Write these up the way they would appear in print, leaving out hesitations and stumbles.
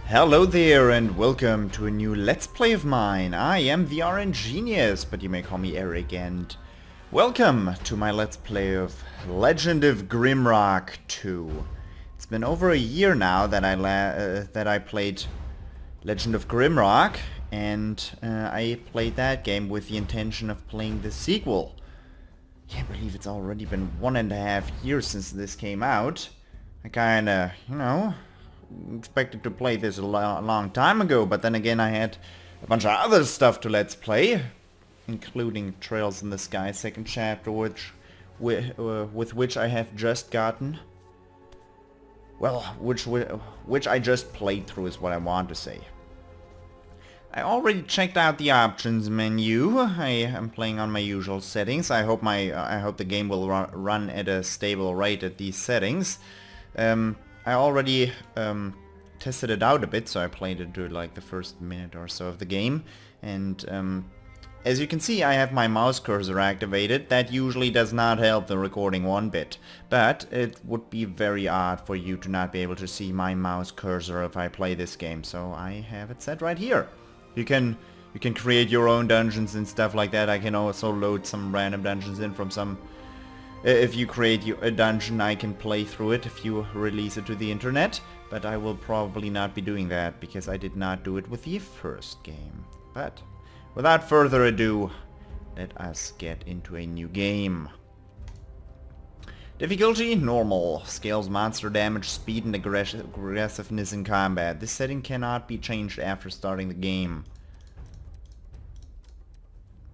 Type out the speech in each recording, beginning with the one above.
Hello there and welcome to a new Let's Play of mine. I am the RNGenius, but you may call me Eric, and welcome to my Let's Play of Legend of Grimrock II. It's been over a year now that I played Legend of Grimrock, and I played that game with the intention of playing the sequel. Can't believe it's already been 1.5 years since this came out. I kinda, expected to play this a long time ago, but then again I had a bunch of other stuff to let's play, including Trails in the Sky second chapter, with which I have just gotten. Well, which I just played through is what I want to say. I already checked out the options menu. I am playing on my usual settings. I hope the game will run at a stable rate at these settings. I already tested it out a bit, so I played into like the first minute or so of the game, and as you can see I have my mouse cursor activated. That usually does not help the recording one bit, but it would be very odd for you to not be able to see my mouse cursor if I play this game, so I have it set right here. You can create your own dungeons and stuff like that. I can also load some random dungeons in from some... If you create a dungeon, I can play through it if you release it to the internet, but I will probably not be doing that because I did not do it with the first game. But without further ado, let us get into a new game. Difficulty, normal. Scales monster damage, speed, and aggressiveness in combat. This setting cannot be changed after starting the game.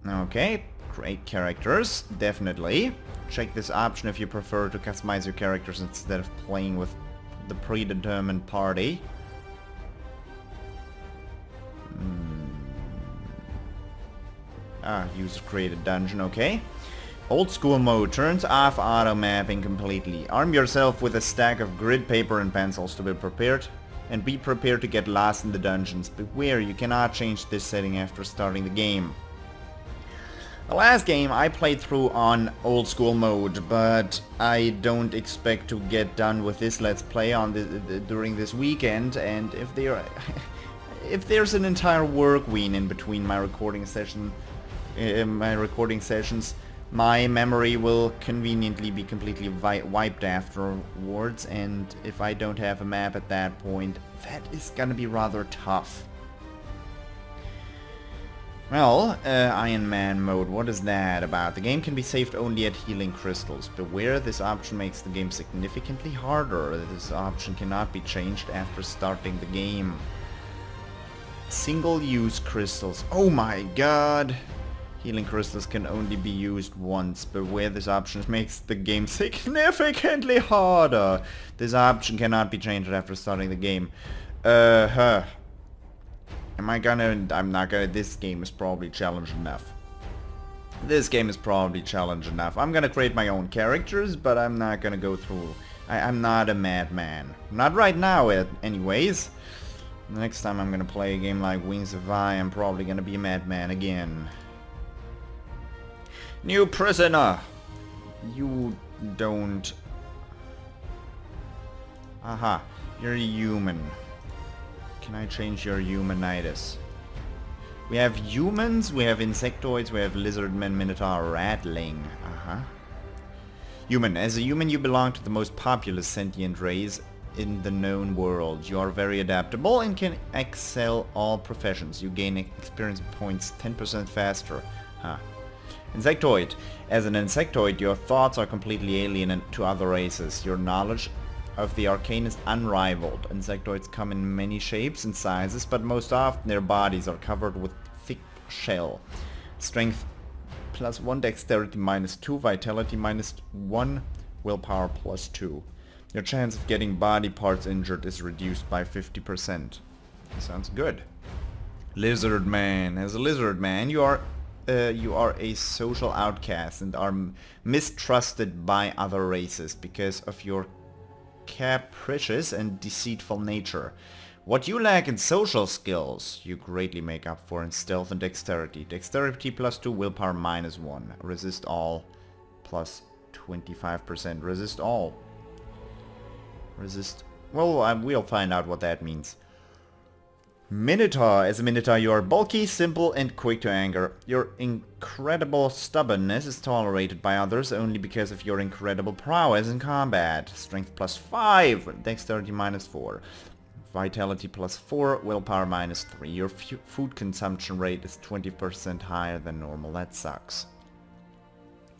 Okay, create characters, definitely. Check this option if you prefer to customize your characters instead of playing with the predetermined party. User created dungeon, okay. Old school mode turns off auto mapping completely. Arm yourself with a stack of grid paper and pencils to be prepared, and be prepared to get lost in the dungeons. Beware, you cannot change this setting after starting the game. The last game I played through on old school mode, but I don't expect to get done with this let's play on during this weekend, and if there's an entire work week in between my recording sessions, my memory will conveniently be completely wiped afterwards, and if I don't have a map at that point, that is gonna be rather tough. Well, Iron Man mode, what is that about? The game can be saved only at healing crystals. Beware, this option makes the game significantly harder. This option cannot be changed after starting the game. Single-use crystals. Oh my god! Healing crystals can only be used once. Beware, this option makes the game significantly harder. This option cannot be changed after starting the game. I'm not gonna, this game is probably challenge enough. This game is probably challenge enough. I'm gonna create my own characters, but I'm not gonna go through. I'm not a madman. Not right now, anyways. Next time I'm gonna play a game like Wings of I, I'm probably gonna be a madman again. New prisoner! You don't... Aha, you're a human. Can I change your humanitis? We have humans, we have insectoids, we have lizardmen, minotaur, ratling. Human. As a human you belong to the most populous sentient race in the known world. You are very adaptable and can excel all professions. You gain experience points 10% faster. Insectoid. As an insectoid, your thoughts are completely alien to other races. Your knowledge of the arcane is unrivaled. Insectoids come in many shapes and sizes, but most often their bodies are covered with thick shell. Strength +1, dexterity -2, vitality -1, willpower +2. Your chance of getting body parts injured is reduced by 50%. Sounds good. Lizard man. As a lizard man, you are a social outcast and are mistrusted by other races because of your capricious and deceitful nature. What you lack in social skills, you greatly make up for in stealth and dexterity. Dexterity +2, willpower -1. Resist all +25%. Resist all. Resist... Well, we'll find out what that means. Minotaur. As a Minotaur, you are bulky, simple, and quick to anger. Your incredible stubbornness is tolerated by others only because of your incredible prowess in combat. Strength +5, dexterity -4, vitality +4, willpower -3. Your food consumption rate is 20% higher than normal. That sucks.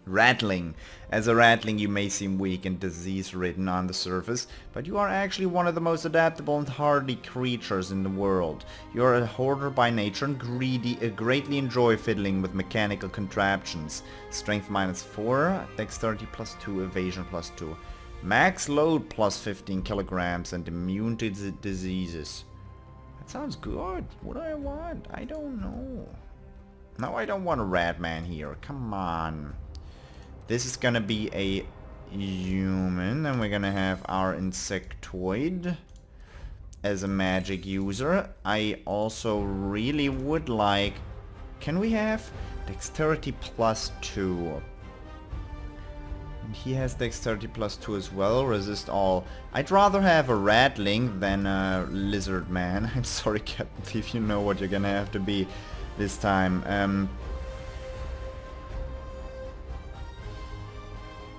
Rattling. As a ratling you may seem weak and disease-ridden on the surface, but you are actually one of the most adaptable and hardy creatures in the world. You are a hoarder by nature and greatly enjoy fiddling with mechanical contraptions. Strength -4, dexterity +2, evasion +2. Max load +15 kilograms and immune to diseases. That sounds good. What do I want? I don't know. No, I don't want a rat man here. Come on. This is gonna be a human, and we're gonna have our insectoid as a magic user. I also really would like... Can we have dexterity +2? And he has dexterity +2 as well, resist all. I'd rather have a ratling than a lizard man. I'm sorry, Captain Thief, you know what you're gonna have to be this time.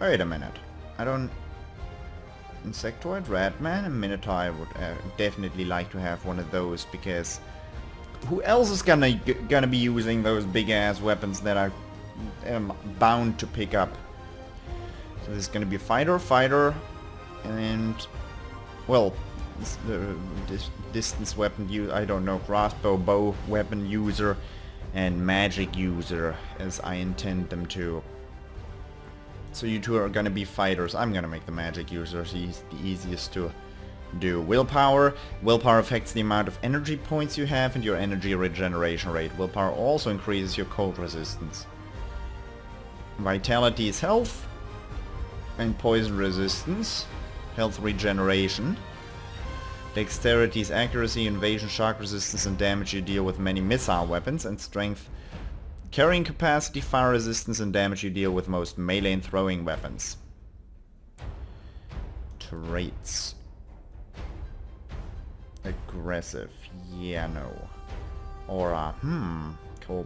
Wait a minute. I don't... Insectoid, Ratman, and Minotaur. I would definitely like to have one of those, because who else is gonna be using those big ass weapons that I am bound to pick up? So this is gonna be fighter, and well, this distance weapon I don't know, crossbow, bow weapon user, and magic user, as I intend them to. So you two are gonna be fighters. I'm gonna make the magic user. He's the easiest to do. Willpower. Willpower affects the amount of energy points you have and your energy regeneration rate. Willpower also increases your cold resistance. Vitality is health and poison resistance. Health regeneration. Dexterity is accuracy, invasion, shock resistance, and damage you deal with many missile weapons. And strength, carrying capacity, fire resistance, and damage you deal with most melee and throwing weapons. Traits. Aggressive. Yeah, no. Aura. Cool.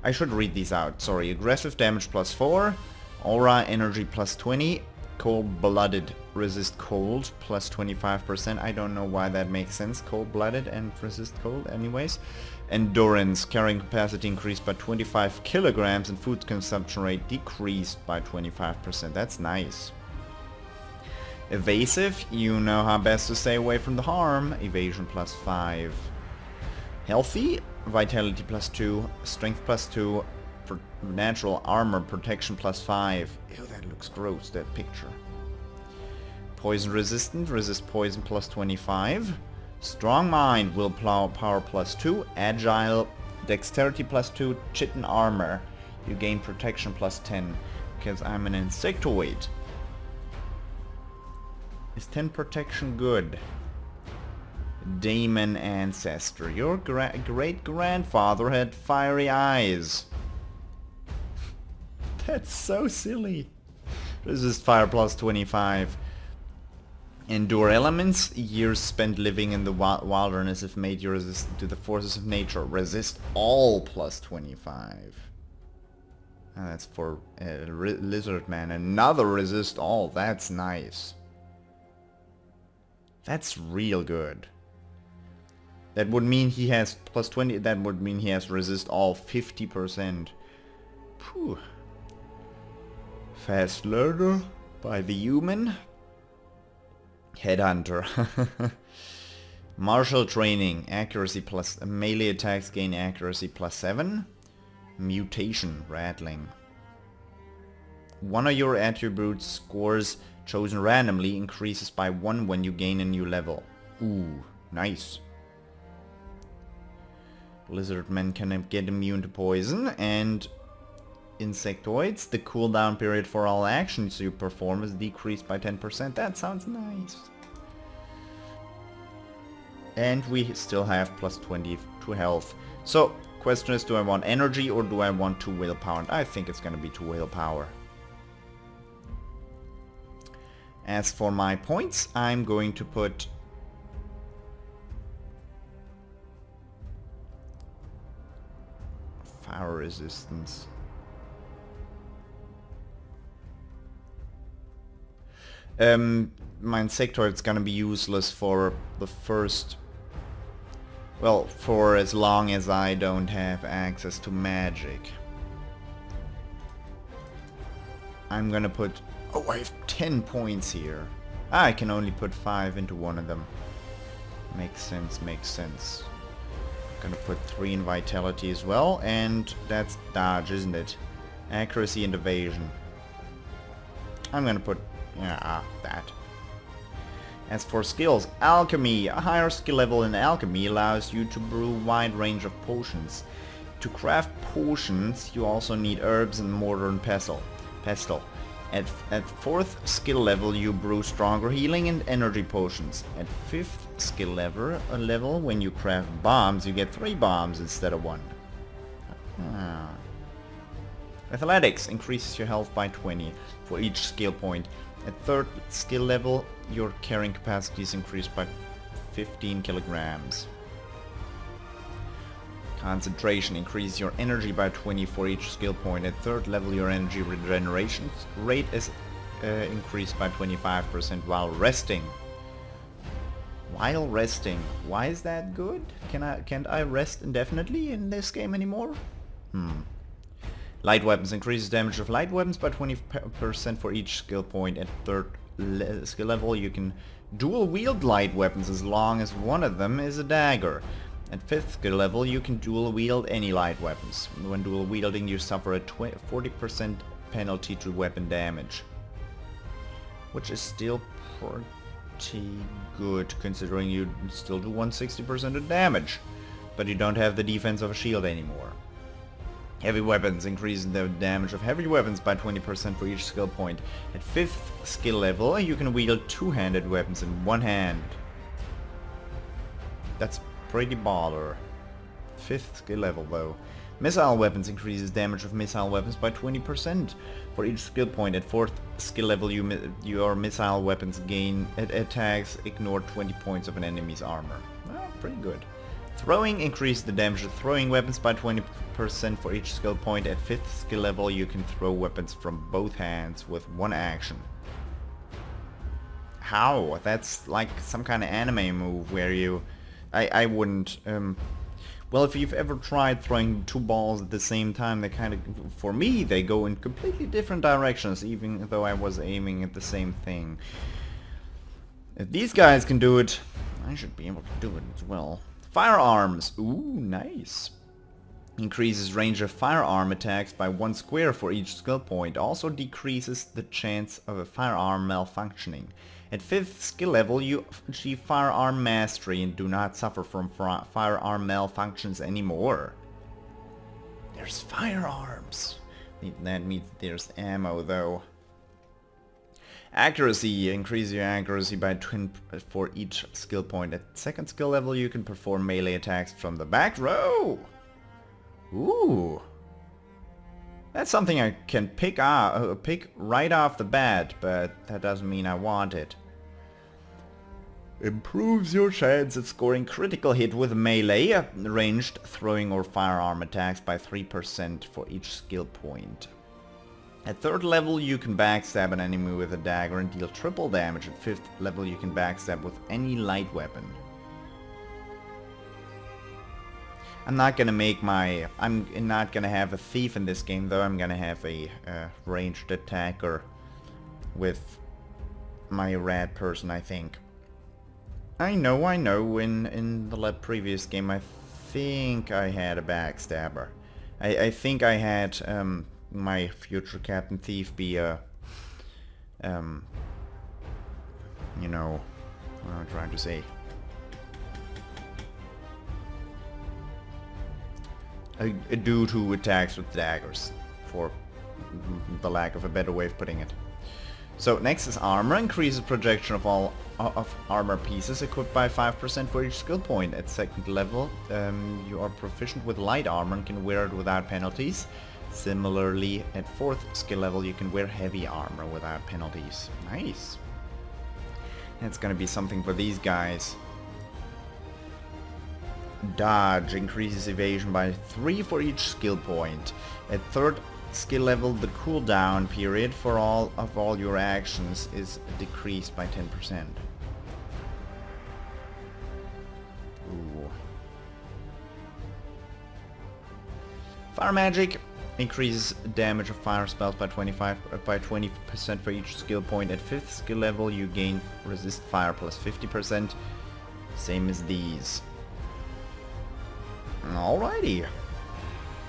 I should read these out. Sorry. Aggressive damage +4. Aura energy +20. Cold-blooded resist cold +25%. I don't know why that makes sense. Cold-blooded and resist cold anyways. Endurance. Carrying capacity increased by 25 kilograms and food consumption rate decreased by 25%. That's nice. Evasive. You know how best to stay away from the harm. Evasion +5. Healthy. Vitality +2. Strength +2. Natural armor protection +5. Ew, that looks gross, that picture. Poison resistant. Resist poison +25. Strong mind, willpower +2, agile, dexterity +2, chitin armor. You gain protection +10, because I'm an insectoid. Is 10 protection good? Demon ancestor. Your great-grandfather had fiery eyes. That's so silly. Resist fire +25. Endure elements. Years spent living in the wilderness have made you resistant to the forces of nature. Resist all +25. That's for lizard man. Another resist all. That's nice. That's real good. That would mean he has +20. That would mean he has resist all 50%. Phew. Fast learner by the human. Headhunter. Martial training. Accuracy plus... melee attacks gain accuracy +7. Mutation. Rattling. One of your attributes scores chosen randomly increases by 1 when you gain a new level. Ooh, nice. Lizard men can get immune to poison, and insectoids, the cooldown period for all actions you perform is decreased by 10%. That sounds nice. And we still have +20 to health. So, question is, do I want energy or do I want 2 willpower? I think it's gonna be 2 willpower. As for my points, I'm going to put Power resistance. My Insectoid's gonna be useless for the first... Well, for as long as I don't have access to magic. I'm gonna put... Oh, I have 10 points here. Ah, I can only put 5 into one of them. Makes sense, makes sense. Gonna put 3 in Vitality as well, and that's dodge, isn't it? Accuracy and evasion. I'm gonna put... yeah, that. As for skills, Alchemy. A higher skill level in Alchemy allows you to brew a wide range of potions. To craft potions, you also need herbs and mortar and pestle. At 4th skill level, you brew stronger healing and energy potions. At 5th skill level, when you craft bombs, you get 3 bombs instead of 1. Ah. Athletics increases your health by 20 for each skill point. At 3rd skill level, your carrying capacity is increased by 15 kilograms. Concentration increases your energy by 20 for each skill point. At 3rd level, your energy regeneration rate is increased by 25% while resting. While resting. Why is that good? Can't I rest indefinitely in this game anymore? Light weapons increases damage of light weapons by 20% for each skill point. At 3rd skill level, you can dual wield light weapons as long as one of them is a dagger. At 5th skill level, you can dual wield any light weapons. When dual wielding, you suffer a 40% penalty to weapon damage, which is still pretty good considering you still do 160% of damage, but you don't have the defense of a shield anymore. Heavy weapons increase the damage of heavy weapons by 20% for each skill point. At 5th skill level, you can wield 2-handed weapons in one hand. That's pretty baller. 5th skill level though. Missile weapons increases damage of missile weapons by 20% for each skill point. At 4th skill level, your missile weapons gain attacks ignore 20 points of an enemy's armor. Well, pretty good. Throwing increases the damage of throwing weapons by 20% for each skill point. At 5th skill level, you can throw weapons from both hands with one action. How? That's like some kind of anime move where you... I wouldn't... well, if you've ever tried throwing 2 balls at the same time, they kind of... For me, they go in completely different directions, even though I was aiming at the same thing. If these guys can do it, I should be able to do it as well. Firearms. Ooh, nice. Increases range of firearm attacks by 1 square for each skill point. Also decreases the chance of a firearm malfunctioning. At 5th skill level, you achieve firearm mastery and do not suffer from firearm malfunctions anymore. There's firearms. That means there's ammo though. Accuracy. Increase your accuracy by 20 for each skill point. At 2nd skill level, you can perform melee attacks from the back row. Ooh. That's something I can pick right off the bat, but that doesn't mean I want it. Improves your chance at scoring critical hit with melee, ranged, throwing or firearm attacks by 3% for each skill point. At 3rd level, you can backstab an enemy with a dagger and deal triple damage. At 5th level, you can backstab with any light weapon. I'm not gonna have a thief in this game though. I'm gonna have a ranged attacker with my rad person, I think. I know, in the previous game I think I had a backstabber. I think I had my future Captain Thief be a, you know, what am I trying to say? A dude who attacks with daggers, for the lack of a better way of putting it. So next is armor. Increases projection of all armor pieces equipped by 5% for each skill point. At 2nd level, you are proficient with light armor and can wear it without penalties. Similarly, at 4th skill level, you can wear heavy armor without penalties. Nice. That's gonna be something for these guys. Dodge increases evasion by 3 for each skill point. At 3rd skill level, the cooldown period for all your actions is decreased by 10%. Ooh. Fire magic increases damage of fire spells by 20% for each skill point. At 5th skill level, you gain resist fire plus 50%. Same as these. Alrighty.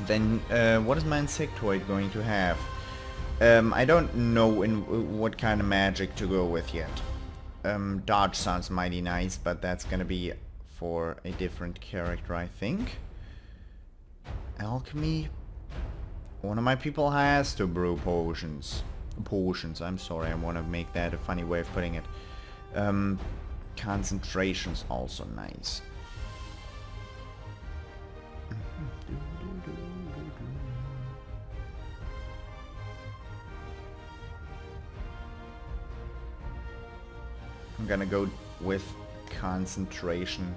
Then, what is my insectoid going to have? I don't know what kind of magic to go with yet. Dodge sounds mighty nice, but that's gonna be for a different character, I think. Alchemy. One of my people has to brew potions. I'm sorry, I want to make that a funny way of putting it. Concentration's also nice. I'm gonna go with concentration.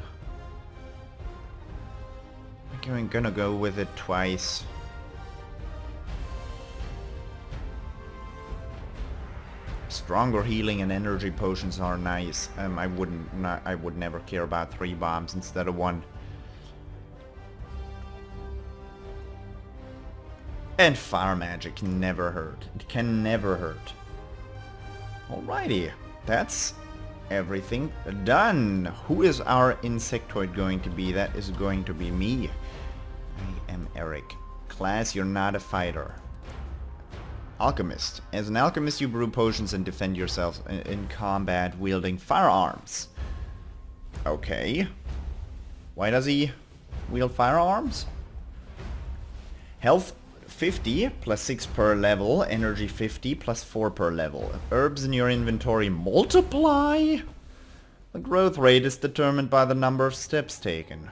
I'm gonna go with it twice. Stronger healing and energy potions are nice. I would never care about 3 bombs instead of 1. And fire magic can never hurt. It can never hurt. Alrighty, that's everything done. Who is our insectoid going to be? That is going to be me. I am Eric. Class, you're not a fighter. Alchemist. As an alchemist, you brew potions and defend yourself in combat wielding firearms. Okay. Why does he wield firearms? Health 50 plus 6 per level, energy 50 plus 4 per level. Herbs in your inventory multiply. The growth rate is determined by the number of steps taken.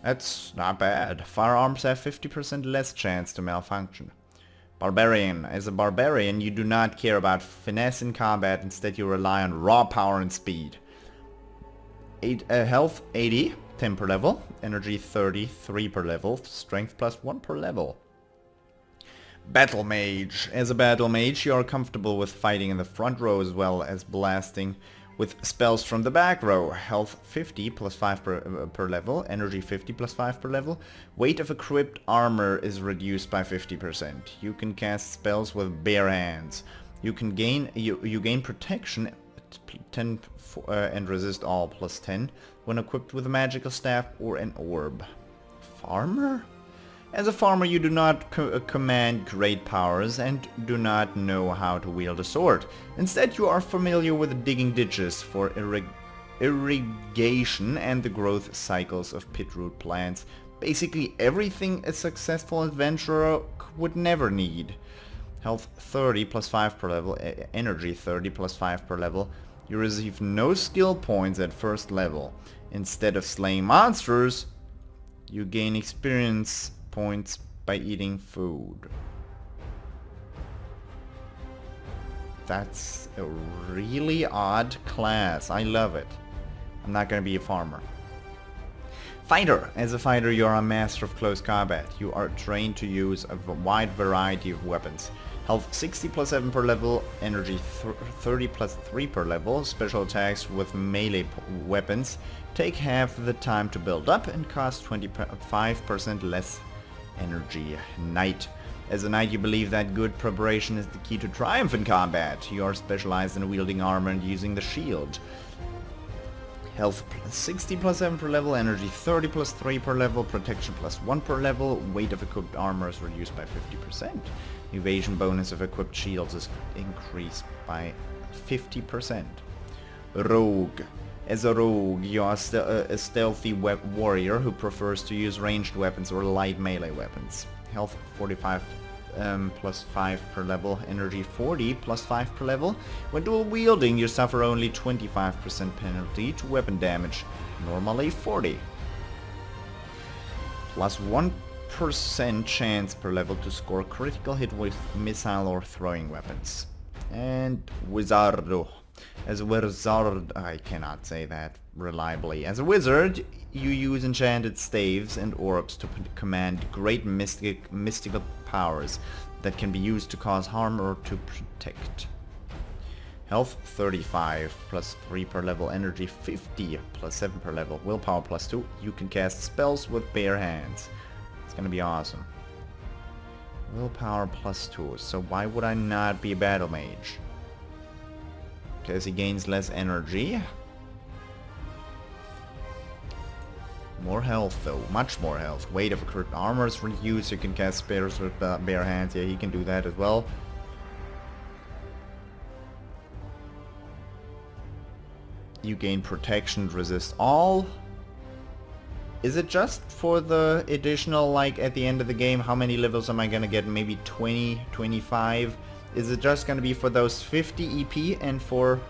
That's not bad. Firearms have 50% less chance to malfunction. Barbarian. As a barbarian, you do not care about finesse in combat, instead you rely on raw power and speed. Health 80, 10 per level, energy 30, 3 per level, strength plus 1 per level. Battle Mage. As a battle mage, you are comfortable with fighting in the front row as well as blasting with spells from the back row. Health 50 plus 5 per level, energy 50 plus 5 per level. Weight of equipped armor is reduced by 50%. You can cast spells with bare hands. You can gain you gain protection 10 and resist all plus 10 when equipped with a magical staff or an orb. Farmer? As a farmer, you do not command great powers and do not know how to wield a sword. Instead, you are familiar with digging ditches for irrigation and the growth cycles of pitroot plants. Basically everything a successful adventurer would never need. Health 30 plus 5 per level, energy 30 plus 5 per level. You receive no skill points at first level. Instead of slaying monsters, you gain experience points by eating food. That's a really odd class. I love it. I'm not gonna be a farmer. Fighter. As a fighter, you're a master of close combat. You are trained to use a wide variety of weapons. Health 60 plus 7 per level, energy 30 plus 3 per level. Special attacks with melee weapons take half the time to build up and cost 25% less energy. Knight. As a knight, you believe that good preparation is the key to triumph in combat. You are specialized in wielding armor and using the shield. Health 60 plus 7 per level, energy 30 plus 3 per level, protection plus 1 per level, weight of equipped armor is reduced by 50%. Evasion bonus of equipped shields is increased by 50%. Rogue. As a rogue, you are a stealthy warrior who prefers to use ranged weapons or light melee weapons. Health 45 plus 5 per level, energy 40 plus 5 per level. When dual wielding, you suffer only 25% penalty to weapon damage, normally 40. Plus 1% chance per level to score critical hit with missile or throwing weapons. And Wizardo. As a wizard, I cannot say that reliably. As a wizard, you use enchanted staves and orbs to command great mystical powers that can be used to cause harm or to protect. Health 35, plus 3 per level, energy 50, plus 7 per level, willpower plus 2. You can cast spells with bare hands. It's gonna be awesome. Willpower plus 2, so why would I not be a battle mage? Because he gains less energy. More health though, much more health. Weight of current armor is reduced, you can cast spells with bare hands. Yeah, he can do that as well. You gain protection, resist all. Is it just for the additional, like, at the end of the game, how many levels am I gonna get? Maybe 20, 25? Is it just gonna be for those 50 EP and for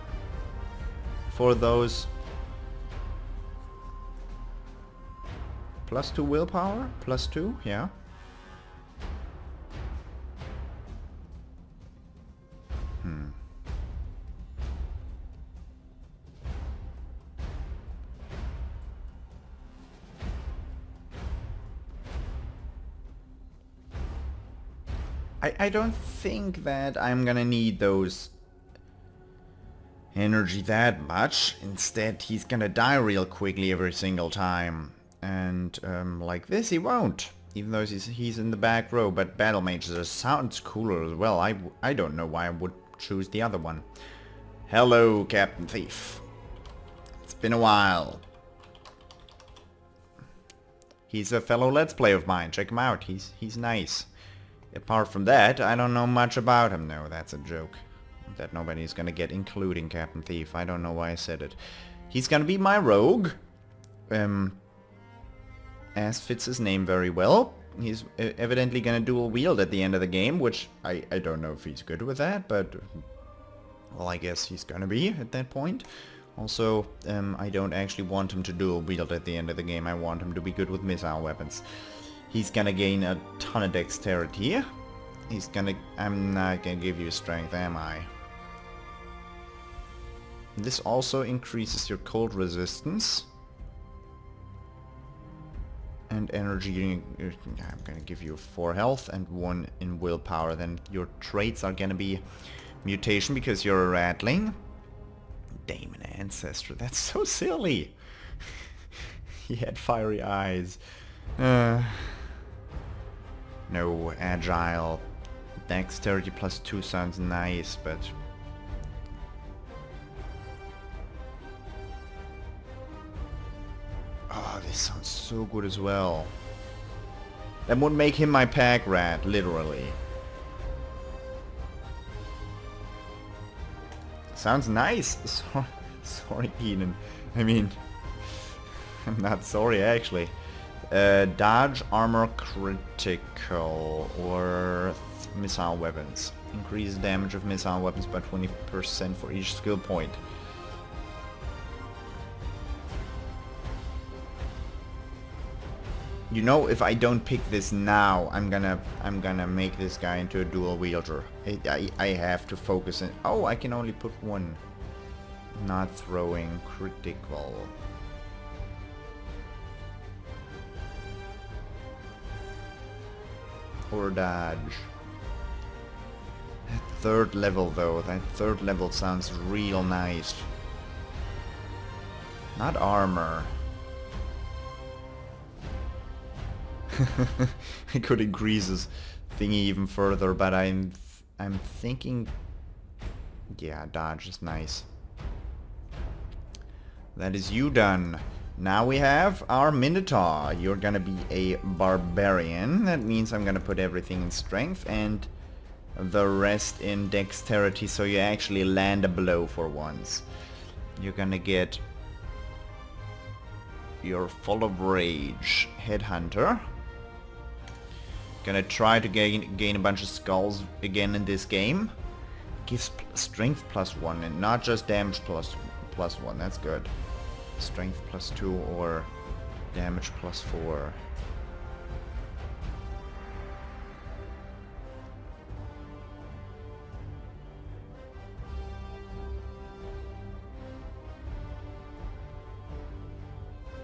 those plus 2 willpower? Plus 2? Yeah. I don't think that I'm gonna need those energy that much. Instead, he's gonna die real quickly every single time. And like this, he won't. Even though he's in the back row. But Battle Mages sounds cooler as well. I don't know why I would choose the other one. Hello, Captain Thief. It's been a while. He's a fellow Let's Play of mine. Check him out. He's nice. Apart from that, I don't know much about him. No, that's a joke. That nobody's gonna get, including Captain Thief. I don't know why I said it. He's gonna be my rogue. As fits his name very well. He's evidently gonna dual wield at the end of the game, which I don't know if he's good with that, but well, I guess he's gonna be at that point. Also, I don't actually want him to dual wield at the end of the game. I want him to be good with missile weapons. He's gonna gain a ton of dexterity. I'm not gonna give you strength, am I? This also increases your cold resistance. And energy, I'm gonna give you 4 health and 1 in willpower. Then your traits are gonna be mutation because you're a rattling. Daemon Ancestor, that's so silly. He had fiery eyes. No, agile. Dexterity plus 2 sounds nice, but... oh, this sounds so good as well. That would make him my pack rat, literally. Sounds nice. Sorry, Keenan. I mean... I'm not sorry, actually. Dodge, armor, critical, or missile weapons. Increase damage of missile weapons by 20% for each skill point. You know, if I don't pick this now, I'm gonna make this guy into a dual wielder. I have to focus in. Oh, I can only put 1. Not throwing, critical. Or dodge. That 3rd level though, that 3rd level sounds real nice. Not armor. I could increase this thingy even further, but I'm thinking, yeah, dodge is nice. That is you done. Now we have our Minotaur. You're gonna be a barbarian. That means I'm gonna put everything in strength and the rest in dexterity, so you actually land a blow for once. You're gonna get... you're full of rage. Headhunter. Gonna try to gain a bunch of skulls again in this game. Gives strength plus 1 and not just damage plus 1. That's good. Strength plus 2 or damage plus 4.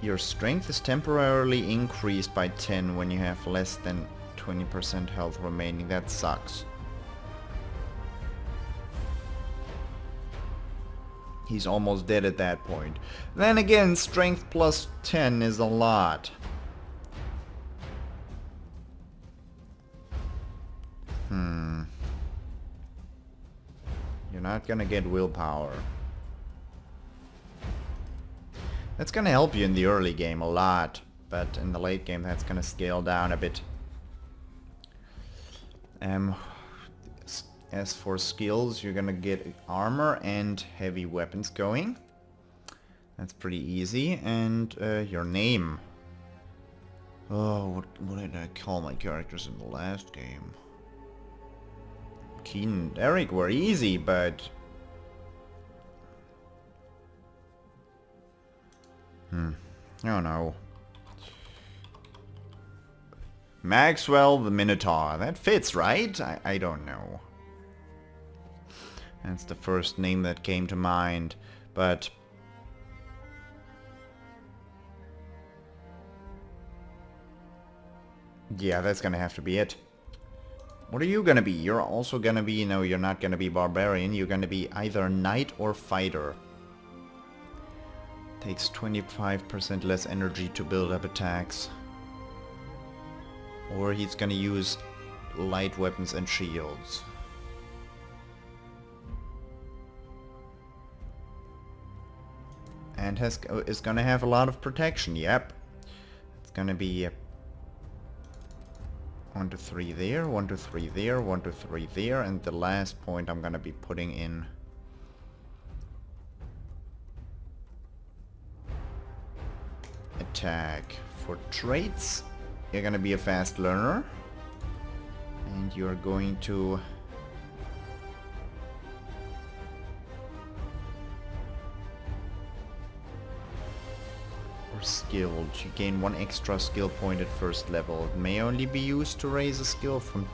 Your strength is temporarily increased by 10 when you have less than 20% health remaining. That sucks. He's almost dead at that point. Then again, strength plus 10 is a lot. You're not gonna get willpower. That's gonna help you in the early game a lot, but in the late game that's gonna scale down a bit. As for skills, you're gonna get armor and heavy weapons going. That's pretty easy. And your name. Oh, what did I call my characters in the last game? Keen and Eric were easy, but... I don't know. Maxwell the Minotaur. That fits, right? I don't know. That's the first name that came to mind, but... yeah, that's gonna have to be it. What are you gonna be? You're also gonna be... no, you're not gonna be barbarian. You're gonna be either knight or fighter. Takes 25% less energy to build up attacks. Or he's gonna use light weapons and shields. And is gonna have a lot of protection, yep. It's gonna be 1 to 3 there, 1 to 3 there, 1 to 3 there, and the last point I'm gonna be putting in attack. For traits, you're gonna be a fast learner, and you're going to skilled. You gain 1 extra skill point at first level. It may only be used to raise a skill from...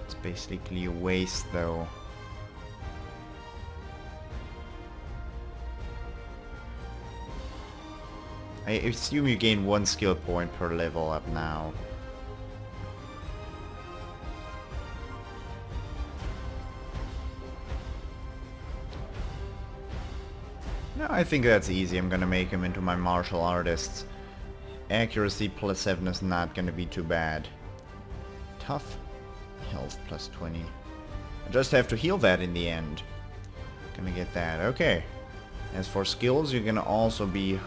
it's basically a waste though. I assume you gain 1 skill point per level up now. No, I think that's easy. I'm gonna make him into my martial artists. Accuracy plus 7 is not gonna be too bad. Tough. Health plus 20. I just have to heal that in the end. Gonna get that. Okay. As for skills, you're gonna also be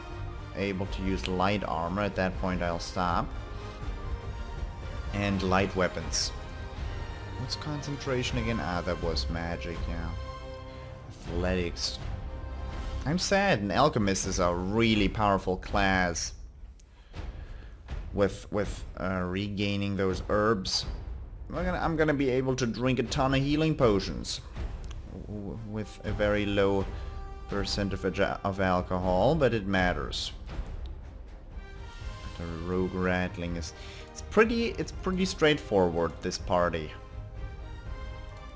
able to use light armor. At that point I'll stop. And light weapons. What's concentration again? Ah, that was magic, yeah. Athletics. I'm sad, an alchemist is a really powerful class. With regaining those herbs, I'm gonna be able to drink a ton of healing potions with a very low percentage of alcohol, but it matters. The rogue rattling is it's pretty straightforward, this party.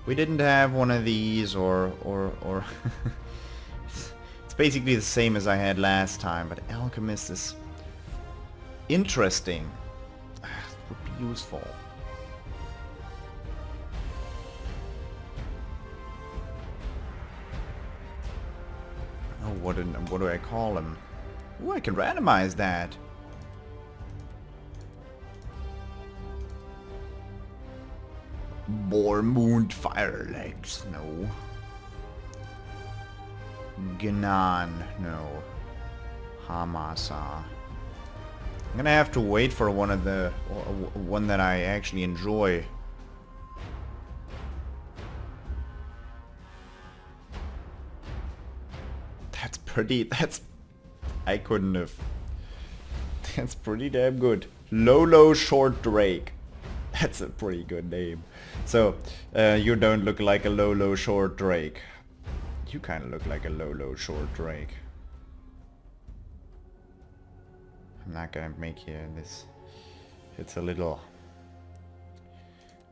We didn't have one of these or it's basically the same as I had last time, but alchemist is interesting. It would be useful. Oh, what do I call him? Oh, I can randomize that. Bormund Firelegs, no. Gnan, no. Hamasa. I'm gonna have to wait for one of the one that I actually enjoy. That's I couldn't have. That's pretty damn good. Lolo Short Drake. That's a pretty good name. So, you don't look like a Lolo Short Drake. You kind of look like a Lolo Short Drake. I'm not gonna make you this. It's a little...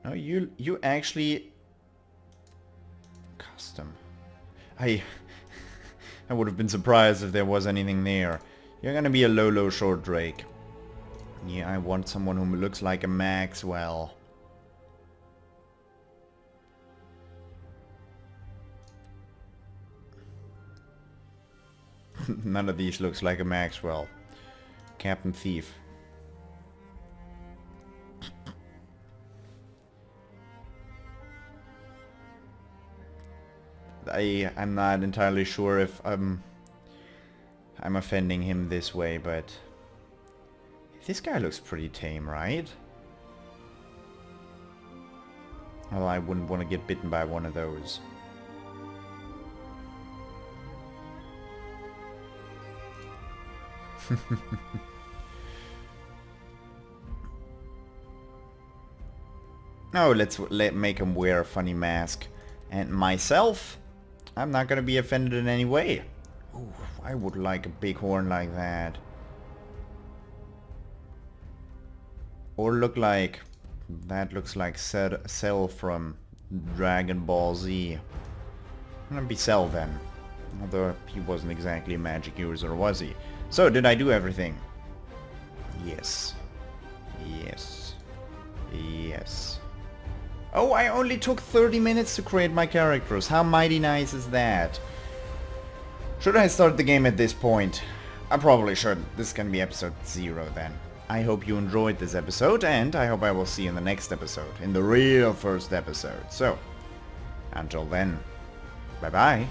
No, you actually... Custom. I I would have been surprised if there was anything there. You're gonna be a low short Drake. Yeah, I want someone who looks like a Maxwell. None of these looks like a Maxwell. Captain Thief. I'm not entirely sure if I'm offending him this way, but this guy looks pretty tame, right? Well, I wouldn't want to get bitten by one of those. Oh, let's make him wear a funny mask. And myself, I'm not gonna be offended in any way. Ooh, I would like a big horn like that. Or look like... that looks like Cell from Dragon Ball Z. I'm gonna be Cell then. Although he wasn't exactly a magic user, was he? So, did I do everything? Yes. Yes. Yes. Oh, I only took 30 minutes to create my characters. How mighty nice is that? Should I start the game at this point? I probably should. This is gonna be episode 0 then. I hope you enjoyed this episode, and I hope I will see you in the next episode. In the real first episode. So, until then, bye-bye.